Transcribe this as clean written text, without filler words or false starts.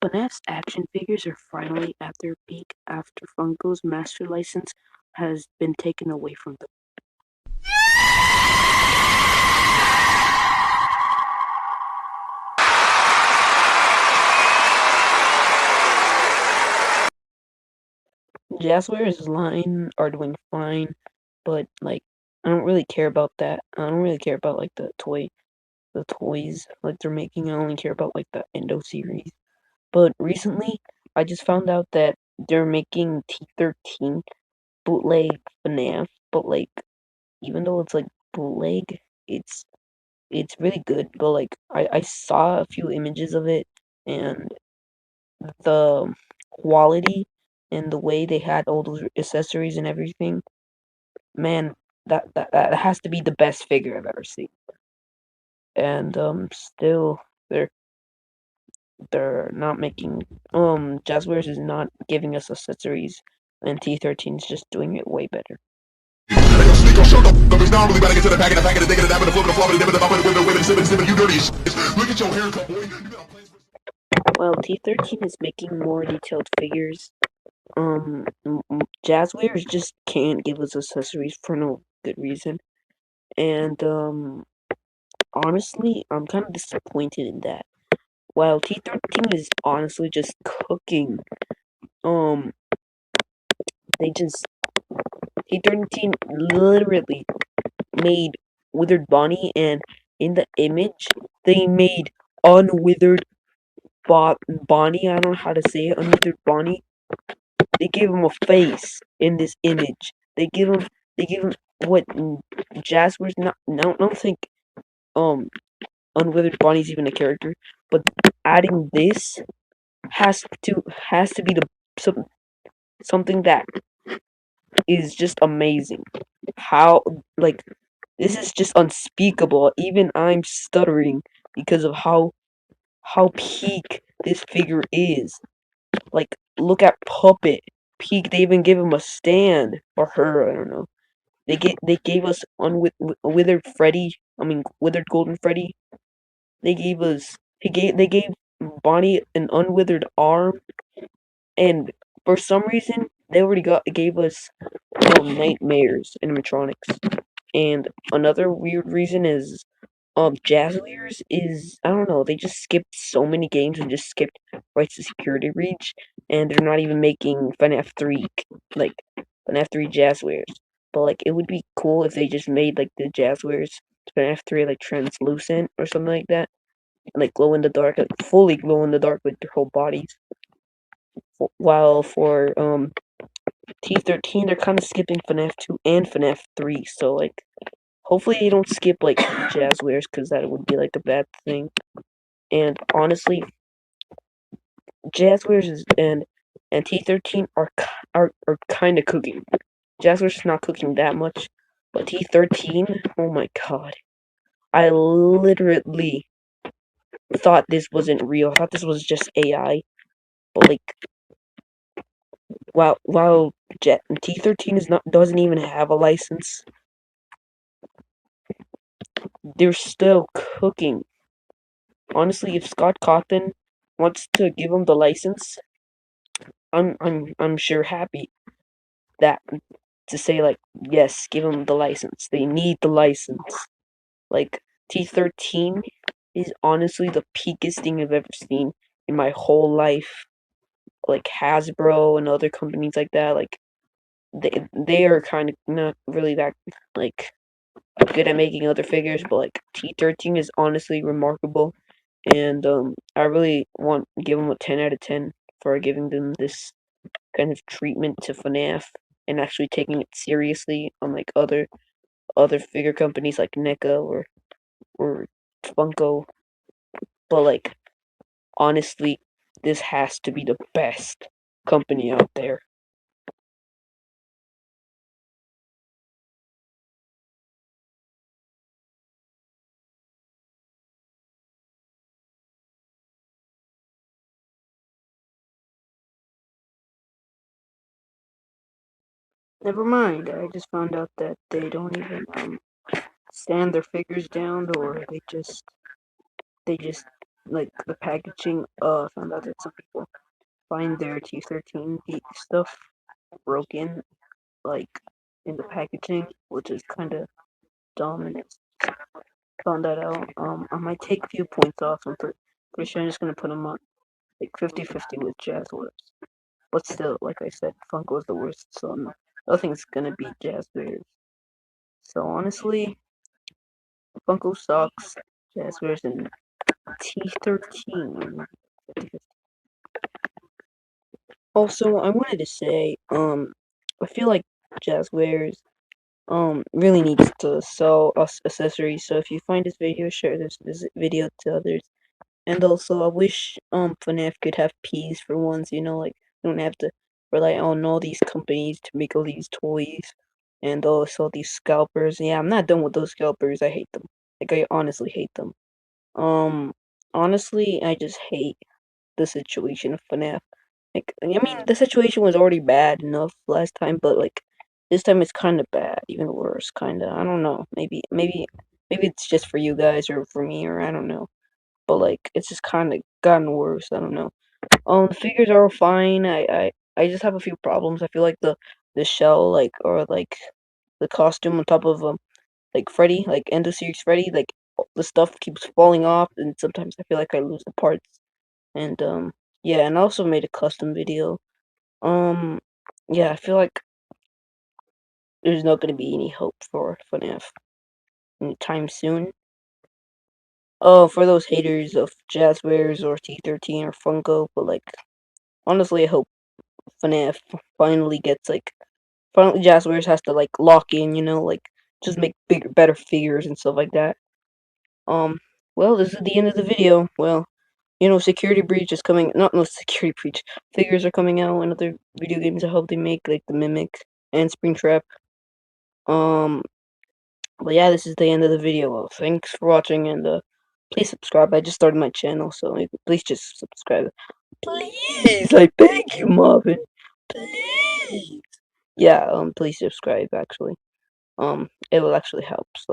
FNAF's action figures are finally at their peak after Funko's master license has been taken away from them. Jazzware's line are doing fine, but like I don't really care about that. I don't really care about like the toys like they're making. I only care about like the Endo series. But recently, I just found out that they're making T13 bootleg FNAF, but like even though it's like bootleg, it's it's really good. But like I saw a few images of it, and the quality and the way they had all those accessories and everything, man, that has to be the best figure I've ever seen. And still they're they're not making Jazzwares is not giving us accessories, and T13 is just doing it way better. Well, T13 is making more detailed figures. Jazzwares just can't give us accessories for no good reason, and honestly, I'm kind of disappointed in that. While T13 is honestly just cooking, um, they just T13 literally made Withered Bonnie, and in the image, they made unwithered Bonnie. I don't know how to say it. Unwithered Bonnie. They gave him a face in this image. They give him what Jazzwares not. No, I don't think um Unwithered Bonnie's even a character, but adding this has to be the some, something that is just amazing. How like this is just unspeakable. Even I'm stuttering because of how peak this figure is. Like look at Puppet. Peak. They even give him a stand or her. I don't know. They gave us Withered Freddy. I mean Withered Golden Freddy. They gave Bonnie an unwithered arm, and for some reason they already gave us nightmares animatronics. And another weird reason is Jazzwares is I don't know, they just skipped so many games and just skipped Rights to Security Reach, and they're not even making FNAF 3 like FNAF 3 Jazzwares. But like it would be cool if they just made like the Jazzwares FNAF 3 like translucent or something like that. Like glow in the dark, like fully glow in the dark with their whole bodies. While for T13 they're kind of skipping FNAF 2 and FNAF 3, so like hopefully you don't skip like Jazzwares because that would be like a bad thing. And honestly, Jazzwares is and T13 are kind of cooking. Jazzwares is not cooking that much, but T13, oh my god, I literally thought this wasn't real. I thought this was just AI. But like, while Jet T13 is not doesn't even have a license, they're still cooking. Honestly, if Scott Cawthon wants to give him the license, I'm sure happy that to say like yes, give them the license. They need the license. Like T13 is honestly the peakest thing I've ever seen in my whole life. Like Hasbro and other companies like that, like they are kind of not really that like good at making other figures, but like T13 is honestly remarkable, and I really want to give them a 10 out of 10 for giving them this kind of treatment to FNAF and actually taking it seriously, unlike other figure companies like NECA or Funko. But like honestly, this has to be the best company out there. Never mind. I just found out that they don't even stand their figures down, or they just like the packaging. Found out that some people find their T13 stuff broken, like in the packaging, which is kind of dumb. And it's found that out. I might take a few points off. Pretty sure I'm just gonna put them on like 50-50 with jawarze. But still, like I said, Funko is the worst, so nothing's gonna beat jazzwares. So honestly, Funko sucks. Jazzwares and T13. Also, I wanted to say, I feel like Jazzwares really needs to sell us accessories. So if you find this video, share this video to others. And also, I wish FNAF could have peace for once. You know, like you don't have to rely on all these companies to make all these toys, and also these scalpers. Yeah, I'm not done with those scalpers. I hate them. Like I honestly hate them. Um, honestly, I just hate the situation of FNAF. Like, I mean, the situation was already bad enough last time, but like this time it's kind of bad, even worse, kind of. I don't know. Maybe it's just for you guys or for me, or I don't know. But like, it's just kind of gotten worse. I don't know. The figures are fine. I just have a few problems. I feel like the shell, like, or like the costume on top of like Freddy, like end of series Freddy, like the stuff keeps falling off, and sometimes I feel like I lose the parts. And yeah, and I also made a custom video. Um, yeah, I feel like there's not gonna be any hope for FNAF anytime soon. Oh, for those haters of Jazzwares or T13 or Funko, but like honestly, I hope FNAF finally gets like finally Jazzwares has to like lock in, you know, like just make bigger, better figures and stuff like that. Um, well, this is the end of the video. Well, you know, security breach is coming. Not no security breach. Figures are coming out and other video games I hope they make, like the Mimic and Springtrap. Um, but yeah, this is the end of the video. Well, thanks for watching and please subscribe. I just started my channel, so please just subscribe. Please, I beg you, Marvin. Please. Yeah, please subscribe. Actually, it will actually help. So.